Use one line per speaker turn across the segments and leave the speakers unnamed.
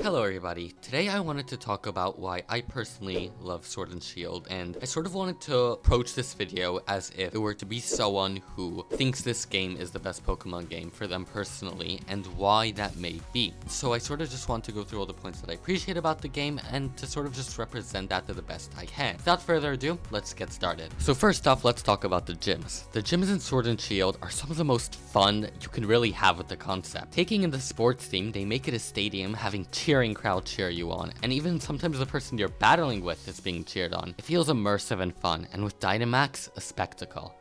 Hello everybody, today I wanted to talk about why I personally love Sword and Shield, and I sort of wanted to approach this video as if it were to be someone who thinks this game is the best Pokemon game for them personally, and why that may be. So I sort of just want to go through all the points that I appreciate about the game, and to sort of just represent that to the best I can. Without further ado, let's get started. So first off, let's talk about the gyms. The gyms in Sword and Shield are some of the most fun you can really have with the concept. Taking in the sports theme, they make it a stadium having cheering crowd cheer you on, and even sometimes the person you're battling with is being cheered on. It feels immersive and fun, and with Dynamax, a spectacle.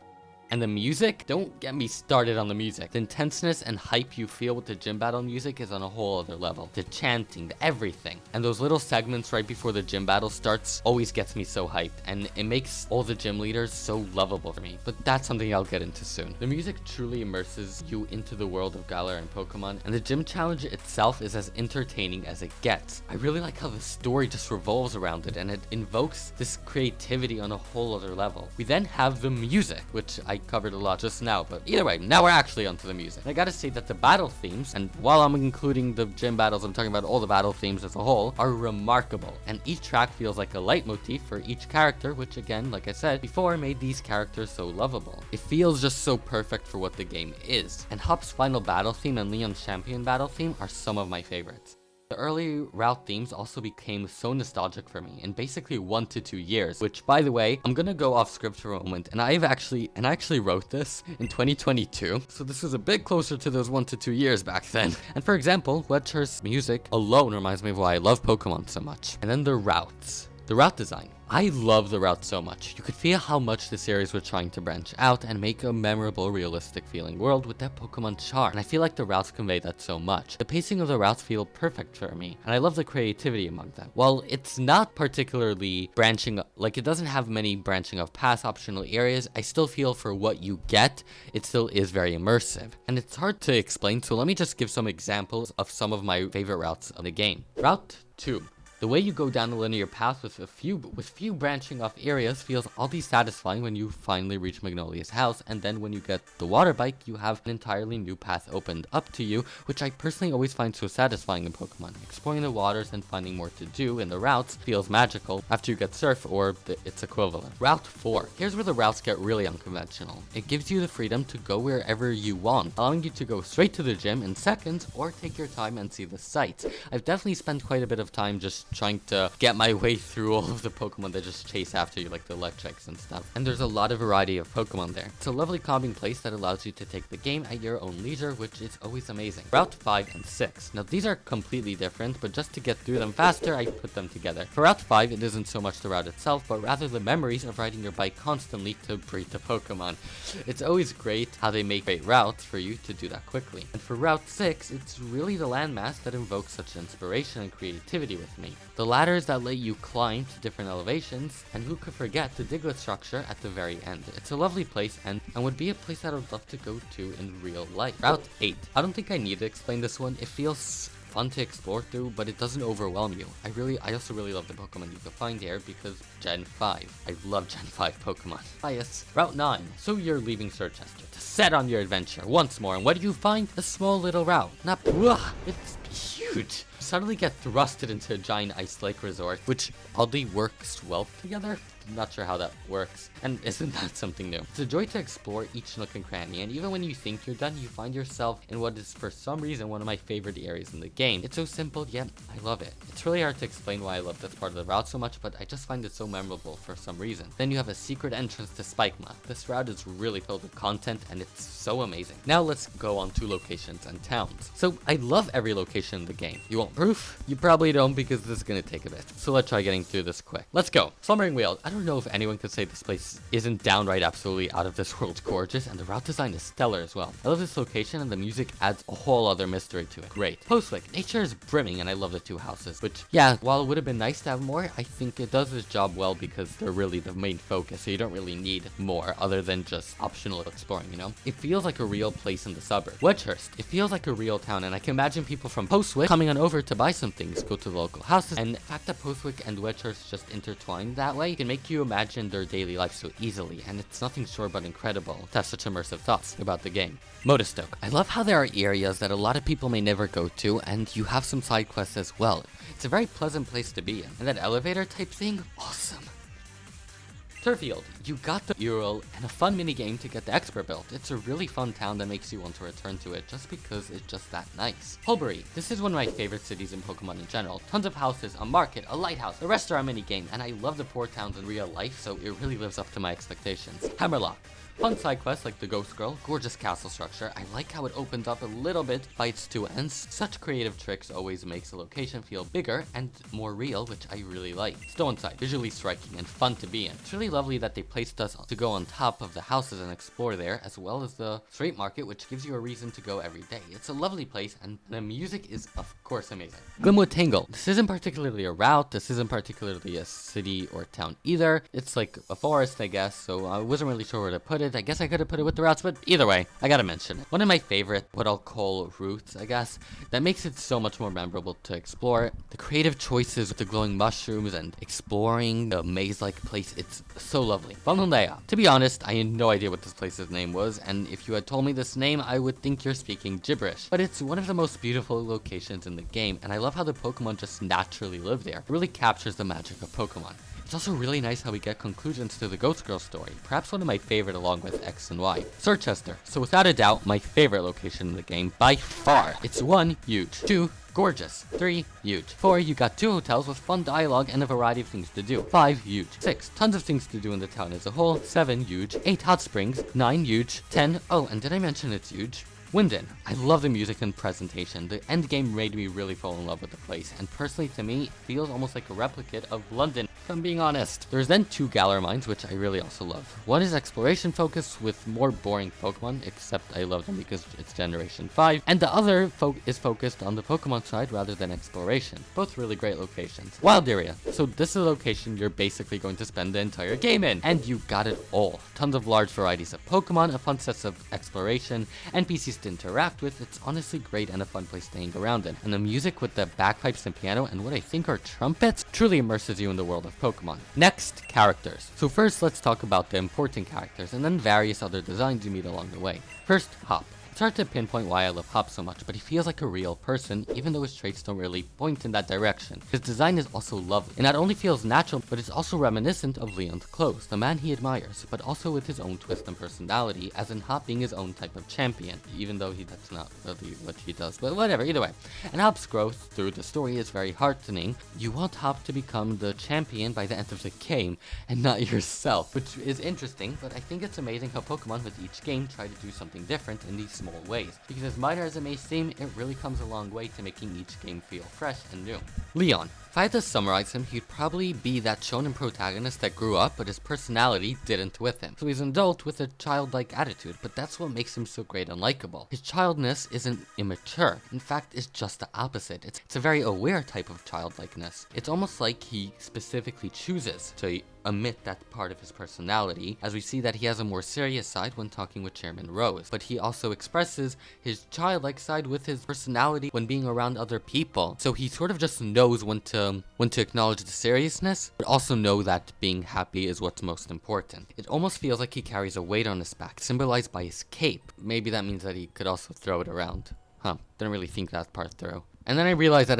And the music? Don't get me started on the music. The intenseness and hype you feel with the gym battle music is on a whole other level. The chanting, the everything. And those little segments right before the gym battle starts always gets me so hyped, and it makes all the gym leaders so lovable for me. But that's something I'll get into soon. The music truly immerses you into the world of Galar and Pokemon, and the gym challenge itself is as entertaining as it gets. I really like how the story just revolves around it, and it invokes this creativity on a whole other level. We then have the music, which I covered a lot just now, but either way, now we're actually onto the music. And I gotta say that the battle themes, and while I'm including the gym battles, I'm talking about all the battle themes as a whole, are remarkable, and each track feels like a leitmotif for each character, which again, like I said before, made these characters so lovable. It feels just so perfect for what the game is, and Hop's final battle theme and Leon's champion battle theme are some of my favorites. The early route themes also became so nostalgic for me in basically 1 to 2 years, which, by the way, I'm gonna go off script for a moment, and I actually wrote this in 2022, so this was a bit closer to those 1 to 2 years back then. And for example, Wedgehurst's music alone reminds me of why I love Pokemon so much. And then the routes. The route design. I love the route so much. You could feel how much the series were trying to branch out and make a memorable, realistic feeling world with that Pokemon charm, and I feel like the routes convey that so much. The pacing of the routes feel perfect for me, and I love the creativity among them. While it's not particularly branching, like it doesn't have many branching of past optional areas, I still feel for what you get, it still is very immersive. And it's hard to explain, so let me just give some examples of some of my favorite routes of the game. Route 2. The way you go down a linear path with few branching off areas feels oddly satisfying when you finally reach Magnolia's house, and then when you get the water bike, you have an entirely new path opened up to you, which I personally always find so satisfying in Pokemon. Exploring the waters and finding more to do in the routes feels magical after you get Surf or its equivalent. Route 4. Here's where the routes get really unconventional. It gives you the freedom to go wherever you want, allowing you to go straight to the gym in seconds or take your time and see the sights. I've definitely spent quite a bit of time just trying to get my way through all of the Pokemon that just chase after you, like the electrics and stuff. And there's a lot of variety of Pokemon there. It's a lovely calming place that allows you to take the game at your own leisure, which is always amazing. Route 5 and 6. Now these are completely different, but just to get through them faster, I put them together. For Route 5, it isn't so much the route itself, but rather the memories of riding your bike constantly to breed the Pokemon. It's always great how they make great routes for you to do that quickly. And for Route 6, it's really the landmass that invokes such inspiration and creativity with me. The ladders that let you climb to different elevations, and who could forget the Diglett structure at the very end. It's a lovely place and would be a place that I would love to go to in real life. Route 8. I don't think I need to explain this one. It feels fun to explore through, but it doesn't overwhelm you. I also really love the Pokemon you can find here because Gen 5. I love Gen 5 Pokemon. Bias. Route 9. So you're leaving Chichester to set on your adventure once more, and what do you find? A small little route. It's huge. You suddenly get thrusted into a giant ice lake resort, which oddly works well together. I'm not sure how that works, and isn't that something new? It's a joy to explore each nook and cranny, and even when you think you're done, you find yourself in what is for some reason one of my favorite areas in the game. It's so simple, yet I love it. It's really hard to explain why I love this part of the route so much, but I just find it so memorable for some reason. Then you have a secret entrance to Spikema. This route is really filled with content, and it's so amazing. Now let's go on to locations and towns. So I love every location in the game. You want proof? You probably don't, because this is gonna take a bit. So let's try getting through this quick. Let's go. Slumbering Wheel. I don't know if anyone could say this place isn't downright absolutely out of this world gorgeous, and the route design is stellar as well. I love this location, and the music adds a whole other mystery to it. Great. Postwick. Nature is brimming, and I love the 2 houses, which, yeah, while it would have been nice to have more, I think it does its job well because they're really the main focus, so you don't really need more other than just optional exploring, you know? It feels like a real place in the suburb. Wedgehurst. It feels like a real town, and I can imagine people from Postwick coming on over to buy some things, go to the local houses, and the fact that Postwick and Wedgehurst just intertwined that way can make make you imagine their daily life so easily, and it's nothing short but incredible to have such immersive thoughts about the game. Modestoke. I love how there are areas that a lot of people may never go to, and you have some side quests as well. It's a very pleasant place to be in. And that elevator type thing, awesome. Turfield, you got the Ural and a fun minigame to get the expert built. It's a really fun town that makes you want to return to it just because it's just that nice. Hulbury, this is one of my favorite cities in Pokemon in general. Tons of houses, a market, a lighthouse, a restaurant minigame, and I love the poor towns in real life, so it really lives up to my expectations. Hammerlock. Fun side quests like the Ghost Girl, gorgeous castle structure. I like how it opens up a little bit by its two ends. Such creative tricks always makes a location feel bigger and more real, which I really like. Stoneside, visually striking and fun to be in. It's really lovely that they placed us to go on top of the houses and explore there, as well as the street market, which gives you a reason to go every day. It's a lovely place, and the music is, of course, amazing. Glimwood Tangle. This isn't particularly a route. This isn't particularly a city or town either. It's like a forest, I guess, so I wasn't really sure where to put it. I guess I could have put it with the routes, but either way, I gotta mention it. One of my favorite, what I'll call routes, I guess, that makes it so much more memorable to explore. The creative choices with the glowing mushrooms and exploring the maze-like place, it's so lovely. Vanhundaya. To be honest, I had no idea what this place's name was, and if you had told me this name, I would think you're speaking gibberish. But it's one of the most beautiful locations in the game, and I love how the Pokemon just naturally live there. It really captures the magic of Pokemon. It's also really nice how we get conclusions to the Ghost Girl story, perhaps one of my favorite along with X and Y. Sirchester. So without a doubt, my favorite location in the game by far. It's 1, huge. 2, gorgeous. 3, huge. 4, you got 2 hotels with fun dialogue and a variety of things to do. 5, huge. 6, tons of things to do in the town as a whole. 7, huge. 8, hot springs. 9, huge. 10, oh, and did I mention it's huge? Winden. I love the music and presentation. The end game made me really fall in love with the place, and personally to me, it feels almost like a replicate of London, if I'm being honest. There's then 2 Galar mines, which I really also love. One is exploration focused with more boring Pokemon, except I love them because it's Generation 5, and the other is focused on the Pokemon side rather than exploration. Both really great locations. Wild Area. So this is a location you're basically going to spend the entire game in, and you got it all. Tons of large varieties of Pokemon, a fun set of exploration, NPCs to interact with. It's honestly great and a fun place to hang around in. And the music with the bagpipes and piano and what I think are trumpets truly immerses you in the world of Pokemon. Next, characters. So first, let's talk about the important characters and then various other designs you meet along the way. First, Hop. It's hard to pinpoint why I love Hop so much, but he feels like a real person, even though his traits don't really point in that direction. His design is also lovely. It not only feels natural, but it's also reminiscent of Leon Close, the man he admires, but also with his own twist and personality, as in Hop being his own type of champion, even though that's not really what he does, but whatever, either way. And Hop's growth through the story is very heartening. You want Hop to become the champion by the end of the game, and not yourself, which is interesting, but I think it's amazing how Pokemon with each game try to do something different in these small ways, because as minor as it may seem, it really comes a long way to making each game feel fresh and new. Leon. If I had to summarize him, he'd probably be that shonen protagonist that grew up, but his personality didn't with him. So he's an adult with a childlike attitude, but that's what makes him so great and likable. His childness isn't immature. In fact, it's just the opposite. It's a very aware type of childlikeness. It's almost like he specifically chooses to omit that part of his personality, as we see that he has a more serious side when talking with Chairman Rose, but he also expresses his childlike side with his personality when being around other people. So he sort of just knows when to acknowledge the seriousness, but also know that being happy is what's most important. It almost feels like he carries a weight on his back, symbolized by his cape. Maybe that means that he could also throw it around. Didn't really think that part through. And then I realized that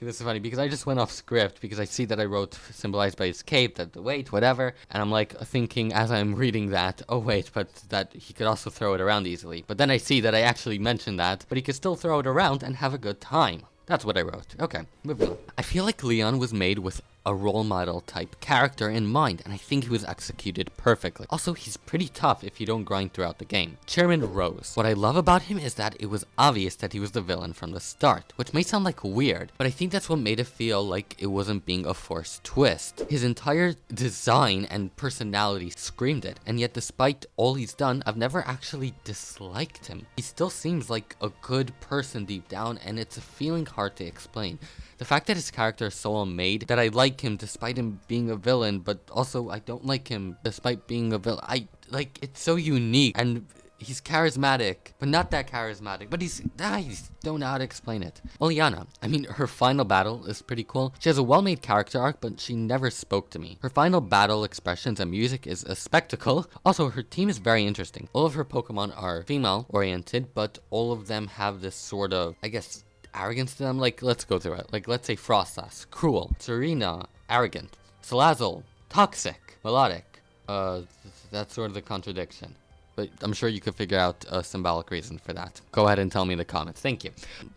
this is funny because I just went off script because I see that I wrote symbolized by his cape, that the weight, whatever, and I'm like thinking as I'm reading that, oh wait, but that he could also throw it around easily. But then I see that I actually mentioned that, but he could still throw it around and have a good time. That's what I wrote. Okay, moving on. I feel like Leon was made with a role model type character in mind, and I think he was executed perfectly. Also, he's pretty tough if you don't grind throughout the game. Chairman Rose. What I love about him is that it was obvious that he was the villain from the start, which may sound like weird, but I think that's what made it feel like it wasn't being a forced twist. His entire design and personality screamed it, and yet despite all he's done, I've never actually disliked him. He still seems like a good person deep down, and it's a feeling hard to explain. The fact that his character is so well-made, that I like him despite him being a villain, but also I don't like him despite being a villain. It's so unique, and He's charismatic, but not that charismatic. But he's don't know how to explain it. Oleana, I mean, her final battle is pretty cool. She has a well-made character arc, but she never spoke to me. Her final battle expressions and music is a spectacle. Also, her team is very interesting. All of her Pokemon are female-oriented, but all of them have this sort of, I guess, arrogance to them. Like, let's go through it. Like, let's say Frostas, cruel. Serena, arrogant. Salazzle, toxic. Melodic, that's sort of the contradiction. But I'm sure you could figure out a symbolic reason for that. Go ahead and tell me in the comments. Thank you.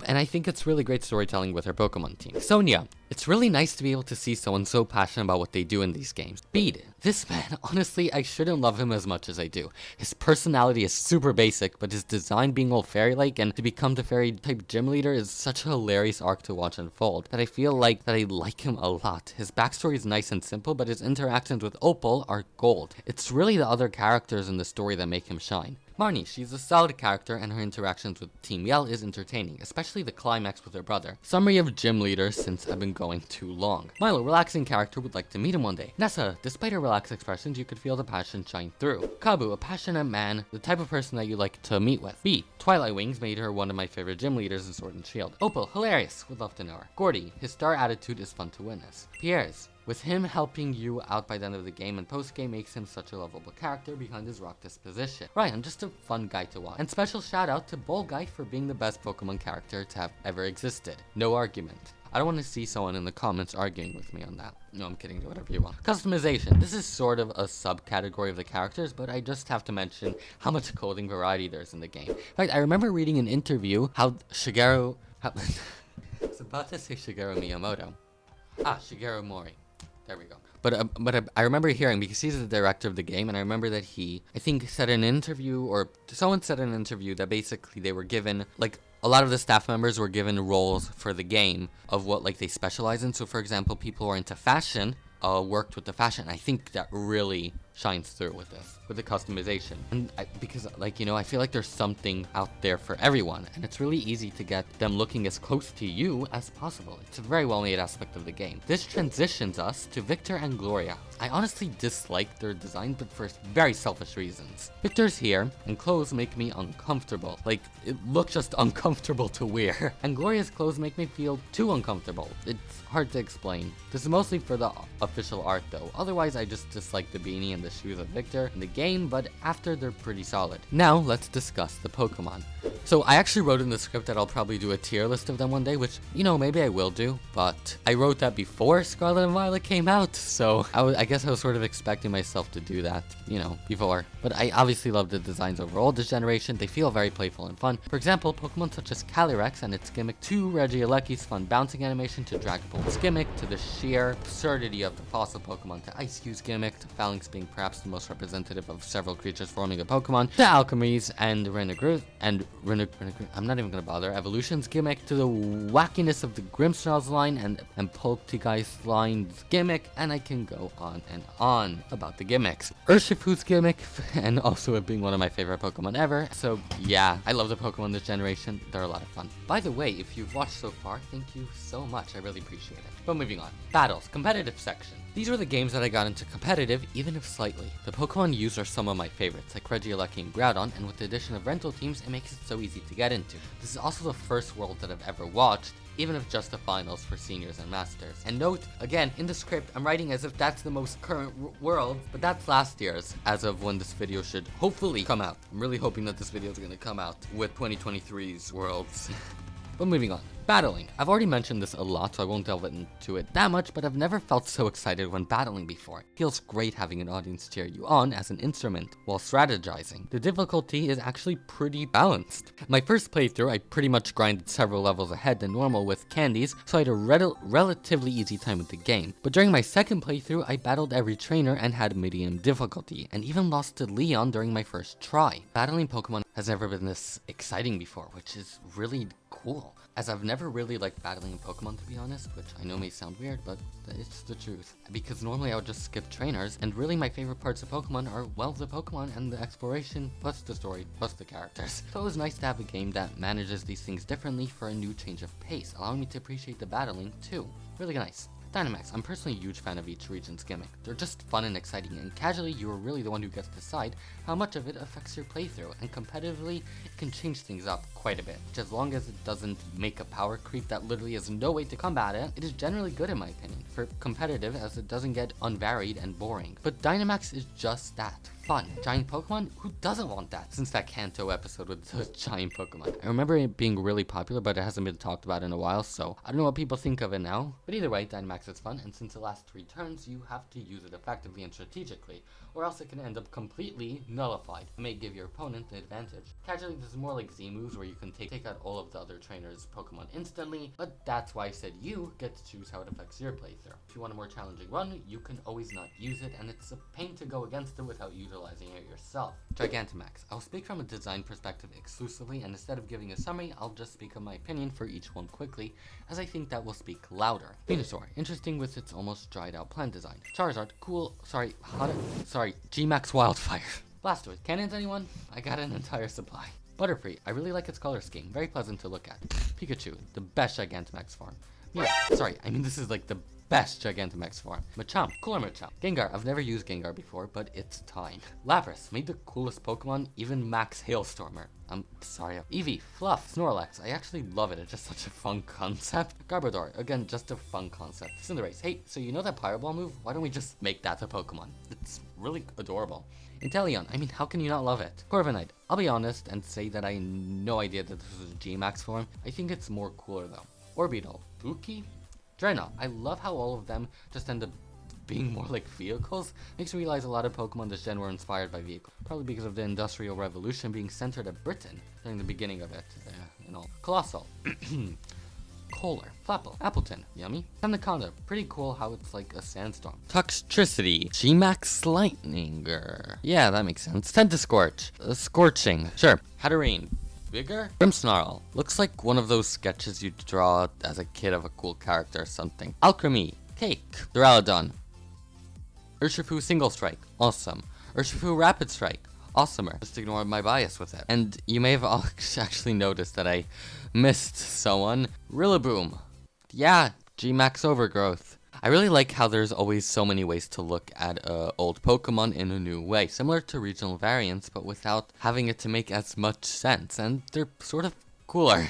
And I think it's really great storytelling with her Pokemon team. Sonia. It's really nice to be able to see someone so passionate about what they do in these games. Bede. This man, honestly, I shouldn't love him as much as I do. His personality is super basic, but his design being all fairy-like and to become the fairy-type gym leader is such a hilarious arc to watch unfold that I feel like that I like him a lot. His backstory is nice and simple, but his interactions with Opal are gold. It's really the other characters in the story that make him shine. Marnie, she's a solid character and her interactions with Team Yell is entertaining, especially the climax with her brother. Summary of gym leaders since I've been going too long. Milo, relaxing character, would like to meet him one day. Nessa, despite her relaxed expressions, you could feel the passion shine through. Kabu, a passionate man, the type of person that you like to meet with. B, Twilight Wings made her one of my favorite gym leaders in Sword and Shield. Opal, hilarious, would love to know her. Gordy, his star attitude is fun to witness. Pierre's, with him helping you out by the end of the game and post-game makes him such a lovable character behind his rock disposition. Ryan, just a fun guy to watch. And special shout out to Bull Guy for being the best Pokemon character to have ever existed. No argument. I don't want to see someone in the comments arguing with me on that. No, I'm kidding, do whatever you want. Customization. This is sort of a subcategory of the characters, but I just have to mention how much clothing variety there is in the game. In fact, I remember reading an interview how Shigeru... I was about to say Shigeru Miyamoto. Shigeru Mori. There we go. But I remember hearing, because he's the director of the game, and I remember that he, I think, said in an interview, or someone said in an interview that basically they were given, like, a lot of the staff members were given roles for the game of what, like, they specialize in. So, for example, people who are into fashion worked with the fashion. I think that really shines through with this, with the customization. And because, like, you know, I feel like there's something out there for everyone, and it's really easy to get them looking as close to you as possible. It's a very well-made aspect of the game. This transitions us to Victor and Gloria. I honestly dislike their design, but for very selfish reasons. Victor's here, and clothes make me uncomfortable. Like, it looks just uncomfortable to wear. And Gloria's clothes make me feel too uncomfortable. It's hard to explain. This is mostly for the official art, though. Otherwise, I just dislike the beanie and the shoes of Victor in the game, but after they're pretty solid. Now, let's discuss the Pokemon. So I actually wrote in the script that I'll probably do a tier list of them one day, which, you know, maybe I will do, but I wrote that before Scarlet and Violet came out, so I guess I was sort of expecting myself to do that, you know, before. But I obviously love the designs overall this generation. They feel very playful and fun. For example, Pokemon such as Calyrex and its gimmick, to Regieleki's fun bouncing animation, to Dragapult's gimmick, to the sheer absurdity of the fossil Pokemon, to Ice-Cube's gimmick, to Phalanx being perhaps the most representative of several creatures forming a Pokemon, to Alchemy's and I'm not even gonna bother, Evolution's gimmick, to the wackiness of the Grimmsnarl's line and Poltergeist line's gimmick, and I can go on and on about the gimmicks. Urshifu's gimmick, and also it being one of my favorite Pokemon ever. So yeah, I love the Pokemon this generation. They're a lot of fun. By the way, if you've watched so far, thank you so much. I really appreciate it. But moving on. Battles. Competitive section. These were the games that I got into competitive, even if slightly. The Pokemon used are some of my favorites, like Regieleki and Groudon, and with the addition of rental teams, it makes it so easy to get into. This is also the first World that I've ever watched, even if just the finals for seniors and masters. And note, again, in the script, I'm writing as if that's the most current world, but that's last year's, as of when this video should hopefully come out. I'm really hoping that this video is going to come out with 2023's Worlds. But moving on. Battling. I've already mentioned this a lot, so I won't delve into it that much, but I've never felt so excited when battling before. It feels great having an audience cheer you on as an instrument while strategizing. The difficulty is actually pretty balanced. My first playthrough, I pretty much grinded several levels ahead than normal with candies, so I had a relatively easy time with the game. But during my second playthrough, I battled every trainer and had medium difficulty, and even lost to Leon during my first try. Battling Pokemon has never been this exciting before, which is really cool, as I've never really liked battling in Pokemon, to be honest, which I know may sound weird, but it's the truth. Because normally I would just skip trainers, and really my favorite parts of Pokemon are, well, the Pokemon and the exploration, plus the story, plus the characters. So it was nice to have a game that manages these things differently for a new change of pace, allowing me to appreciate the battling too. Really nice. Dynamax, I'm personally a huge fan of each region's gimmick. They're just fun and exciting, and casually you are really the one who gets to decide how much of it affects your playthrough, and competitively it can change things up quite a bit, which as long as it doesn't make a power creep that literally has no way to combat it, it is generally good in my opinion, for competitive as it doesn't get unvaried and boring. But Dynamax is just that. Fun. Giant Pokemon? Who doesn't want that? Since that Kanto episode with the giant Pokemon. I remember it being really popular, but it hasn't been talked about in a while, so I don't know what people think of it now. But either way, Dynamax is fun, and since it lasts 3 turns, you have to use it effectively and strategically, or else it can end up completely nullified. It may give your opponent the advantage. Casually, this is more like Z moves where you can take out all of the other trainers' Pokemon instantly, but that's why I said you get to choose how it affects your playthrough. If you want a more challenging run, you can always not use it, and it's a pain to go against it without utilizing it yourself. Gigantamax. I'll speak from a design perspective exclusively, and instead of giving a summary, I'll just speak of my opinion for each one quickly, as I think that will speak louder. Venusaur. Interesting with its almost dried out plant design. Charizard. Cool. G-Max Wildfire. Blastoise. Cannons anyone? I got an entire supply. Butterfree. I really like its color scheme. Very pleasant to look at. Pikachu. The best Gigantamax form. Yeah, sorry, I mean this is like the best Gigantamax form. Machamp, cooler Machamp. Gengar, I've never used Gengar before, but it's time. Lapras, made the coolest Pokemon, even Max Hailstormer. I'm sorry. Eevee, Fluff, Snorlax, I actually love it, it's just such a fun concept. Garbodor, again, just a fun concept. Cinderace, hey, so you know that Pyro Ball move? Why don't we just make that a Pokemon? It's really adorable. Inteleon, I mean, how can you not love it? Corviknight, I'll be honest and say that I had no idea that this was a G-Max form. I think it's more cooler though. Orbeetle, Buki, Draenei. I love how all of them just end up being more like vehicles. Makes me realize a lot of Pokemon this gen were inspired by vehicles. Probably because of the Industrial Revolution being centered at Britain during the beginning of it. And all. Colossal. Kohler, Flapple, Appleton, yummy. Anaconda, pretty cool how it's like a sandstorm. Toxtricity, G-Max Lightninger. Yeah, that makes sense. Centiskorch, Scorching, sure. Hatterene, Vigor? Grimmsnarl. Looks like one of those sketches you'd draw as a kid of a cool character or something. Alchemy. Cake. Duraludon. Urshifu Single Strike. Awesome. Urshifu Rapid Strike. Awesomer. Just ignore my bias with it. And you may have actually noticed that I missed someone. Rillaboom. Yeah, G-Max Overgrowth. I really like how there's always so many ways to look at old Pokemon in a new way, similar to regional variants, but without having it to make as much sense, and they're sort of cooler.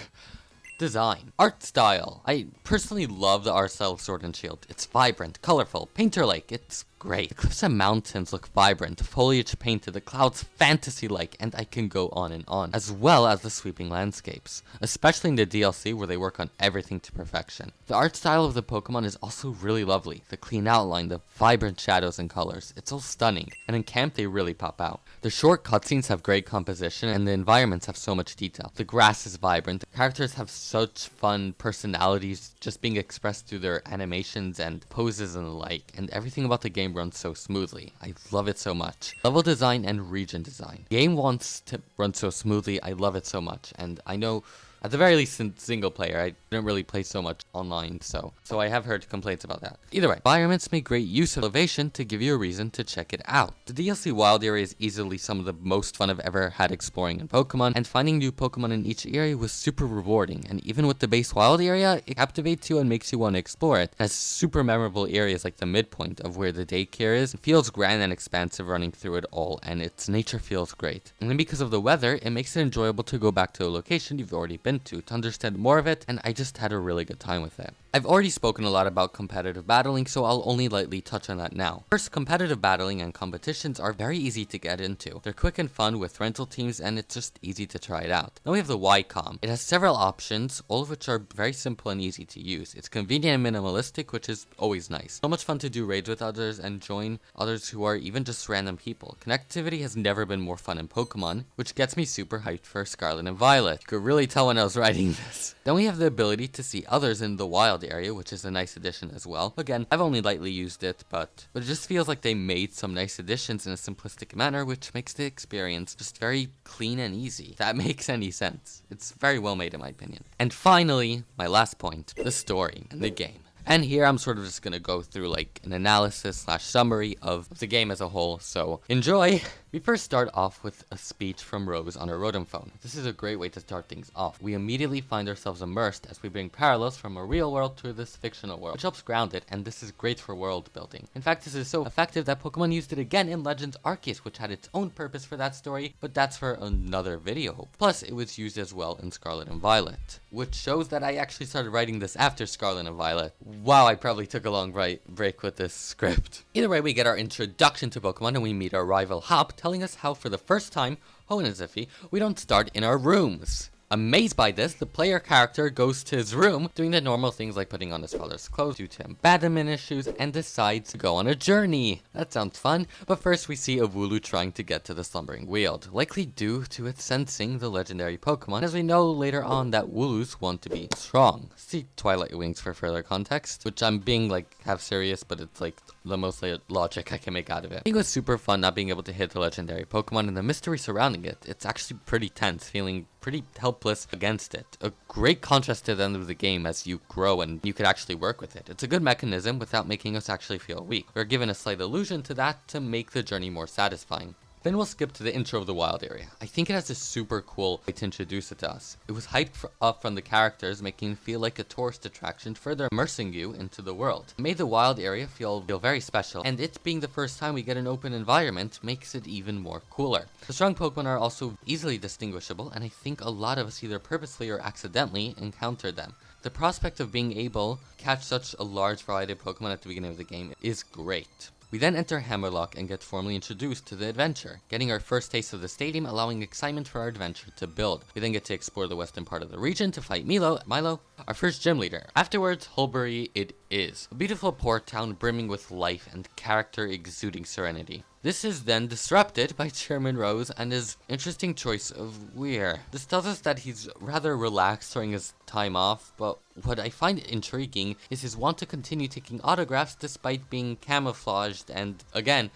Design. Art style. I personally love the art style of Sword and Shield. It's vibrant, colorful, painter-like, it's great. The cliffs and mountains look vibrant, the foliage painted, the clouds fantasy-like, and I can go on, as well as the sweeping landscapes, especially in the DLC where they work on everything to perfection. The art style of the Pokemon is also really lovely. The clean outline, the vibrant shadows and colors, it's all stunning, and in camp they really pop out. The short cutscenes have great composition, and the environments have so much detail. The grass is vibrant, the characters have such fun personalities just being expressed through their animations and poses and the like, and everything about the game runs so smoothly. I love it so much. Level design and region design. The game wants to run so smoothly, I love it so much, and I know at the very least in single player, I didn't really play so much online, so I have heard complaints about that. Either way, environments make great use of elevation to give you a reason to check it out. The DLC Wild area is easily some of the most fun I've ever had exploring in Pokemon, and finding new Pokemon in each area was super rewarding, and even with the base Wild area, it captivates you and makes you want to explore it. It has super memorable areas like the midpoint of where the daycare is. It feels grand and expansive running through it all, and its nature feels great. And then because of the weather, it makes it enjoyable to go back to a location you've already been to understand more of it, and I just had a really good time with it. I've already spoken a lot about competitive battling, so I'll only lightly touch on that now. First, competitive battling and competitions are very easy to get into. They're quick and fun with rental teams, and it's just easy to try it out. Then we have the Y-Com. It has several options, all of which are very simple and easy to use. It's convenient and minimalistic, which is always nice. So much fun to do raids with others and join others who are even just random people. Connectivity has never been more fun in Pokemon, which gets me super hyped for Scarlet and Violet. You could really tell when I was writing this. Then we have the ability to see others in the wild area, which is a nice addition as well. Again, I've only lightly used it, but it just feels like they made some nice additions in a simplistic manner, which makes the experience just very clean and easy. If that makes any sense. It's very well made in my opinion. And finally, my last point, the story and the game. And here I'm sort of just gonna go through like an analysis / summary of the game as a whole, so enjoy! We first start off with a speech from Rose on her Rotom phone. This is a great way to start things off. We immediately find ourselves immersed as we bring parallels from a real world to this fictional world, which helps ground it, and this is great for world building. In fact, this is so effective that Pokemon used it again in Legends Arceus, which had its own purpose for that story, but that's for another video. Plus, it was used as well in Scarlet and Violet, which shows that I actually started writing this after Scarlet and Violet. Wow, I probably took a long break with this script. Either way, we get our introduction to Pokemon and we meet our rival Hop, telling us how for the first time, Hoenn and Zippy, we don't start in our rooms. Amazed by this, the player character goes to his room, doing the normal things like putting on his father's clothes due to abandonment issues, and decides to go on a journey. That sounds fun, but first we see a Wooloo trying to get to the Slumbering Weald, likely due to it sensing the legendary Pokemon, as we know later on that Wooloos want to be strong. See Twilight Wings for further context, which I'm being like half serious, but it's like the most logic I can make out of it. I think it was super fun not being able to hit the legendary Pokemon and the mystery surrounding it. It's actually pretty tense, feeling pretty helpless against it. A great contrast to the end of the game as you grow and you could actually work with it. It's a good mechanism without making us actually feel weak. We're given a slight illusion to that to make the journey more satisfying. Then we'll skip to the intro of the wild area. I think it has a super cool way to introduce it to us. It was hyped up from the characters, making it feel like a tourist attraction, further immersing you into the world. It made the wild area feel very special, and it being the first time we get an open environment makes it even more cooler. The strong Pokemon are also easily distinguishable, and I think a lot of us either purposely or accidentally encountered them. The prospect of being able to catch such a large variety of Pokemon at the beginning of the game is great. We then enter Hammerlock and get formally introduced to the adventure, getting our first taste of the stadium, allowing excitement for our adventure to build. We then get to explore the western part of the region to fight Milo, our first gym leader. Afterwards, Hulbury it is. A beautiful port town brimming with life and character exuding serenity. This is then disrupted by Chairman Rose and his interesting choice of Weir. This tells us that he's rather relaxed during his time off, but what I find intriguing is his want to continue taking autographs despite being camouflaged and, again,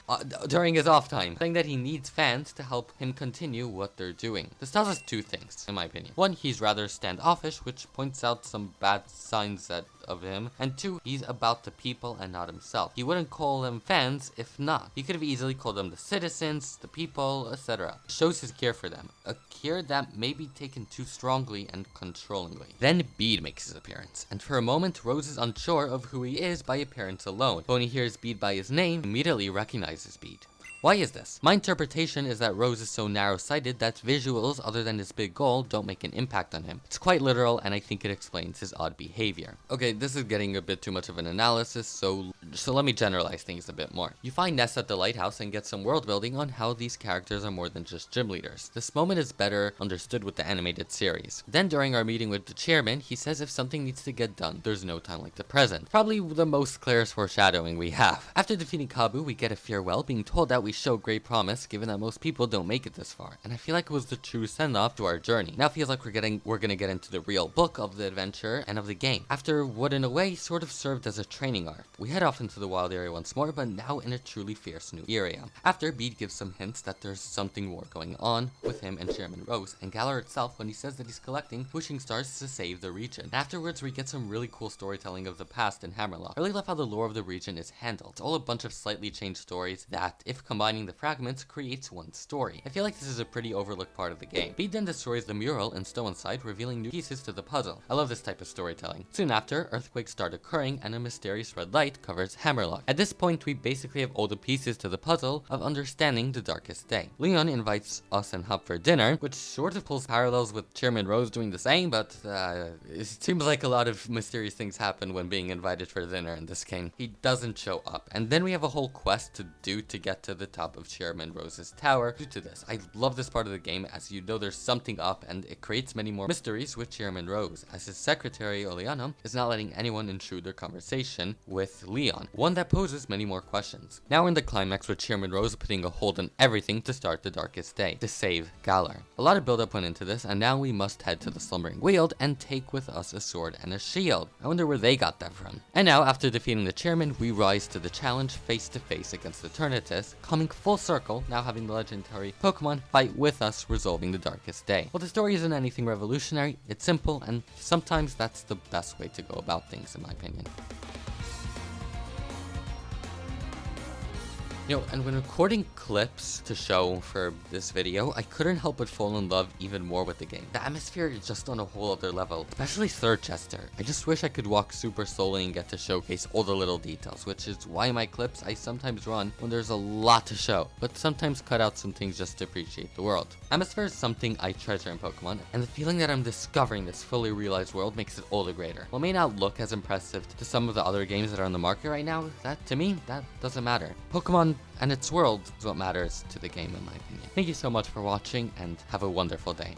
during his off time, saying that he needs fans to help him continue what they're doing. This tells us two things, in my opinion. One, he's rather standoffish, which points out some bad signs of him, and two, he's about the people and not himself. He wouldn't call them fans if not. He could have easily called them the citizens, the people, etc. Shows his care for them, a care that may be taken too strongly and controllingly. Then Bede makes his appearance, and for a moment Rose is unsure of who he is by appearance alone. But when he hears Bede by his name, he immediately recognizes Bede. Why is this? My interpretation is that Rose is so narrow-sighted that visuals other than his big goal don't make an impact on him. It's quite literal, and I think it explains his odd behavior. Okay, this is getting a bit too much of an analysis, so let me generalize things a bit more. You find Ness at the lighthouse and get some world building on how these characters are more than just gym leaders. This moment is better understood with the animated series. Then during our meeting with the chairman, he says if something needs to get done, there's no time like the present. Probably the most clearest foreshadowing we have. After defeating Kabu, we get a farewell, being told that we show great promise given that most people don't make it this far, and I feel like it was the true send-off to our journey. Now it feels like we're gonna get into the real book of the adventure and of the game, after what in a way sort of served as a training arc. We head off into the wild area once more, but now in a truly fierce new area. After, Bede gives some hints that there's something more going on with him and Chairman Rose, and Galar itself when he says that he's collecting wishing stars to save the region. Afterwards, we get some really cool storytelling of the past in Hammerlock. I really love how the lore of the region is handled. It's all a bunch of slightly changed stories that, if combining the fragments, creates one story. I feel like this is a pretty overlooked part of the game. Bede then destroys the mural in Stownside, revealing new pieces to the puzzle. I love this type of storytelling. Soon after, earthquakes start occurring and a mysterious red light covers Hammerlock. At this point, we basically have all the pieces to the puzzle of understanding the darkest day. Leon invites us and Hop for dinner, which sort of pulls parallels with Chairman Rose doing the same, but it seems like a lot of mysterious things happen when being invited for dinner in this game. He doesn't show up, and then we have a whole quest to do to get to the top of Chairman Rose's tower. Due to this, I love this part of the game as you know there's something up and it creates many more mysteries with Chairman Rose, as his secretary Oleana is not letting anyone intrude their conversation with Leon, one that poses many more questions. Now we're in the climax with Chairman Rose putting a hold on everything to start the darkest day, to save Galar. A lot of build-up went into this, and now we must head to the Slumbering Weald and take with us a sword and a shield. I wonder where they got that from. And now, after defeating the chairman, we rise to the challenge face to face against Eternatus, coming full circle, now having the legendary Pokemon fight with us, resolving the darkest day. Well, the story isn't anything revolutionary, it's simple, and sometimes that's the best way to go about things in my opinion. And when recording clips to show for this video, I couldn't help but fall in love even more with the game. The atmosphere is just on a whole other level, especially Third Chester. I just wish I could walk super slowly and get to showcase all the little details, which is why my clips I sometimes run when there's a lot to show, but sometimes cut out some things just to appreciate the world. Atmosphere is something I treasure in Pokemon, and the feeling that I'm discovering this fully realized world makes it all the greater. While it may not look as impressive to some of the other games that are on the market right now, to me, that doesn't matter. Pokemon and its world is what matters to the game, in my opinion. Thank you so much for watching, and have a wonderful day.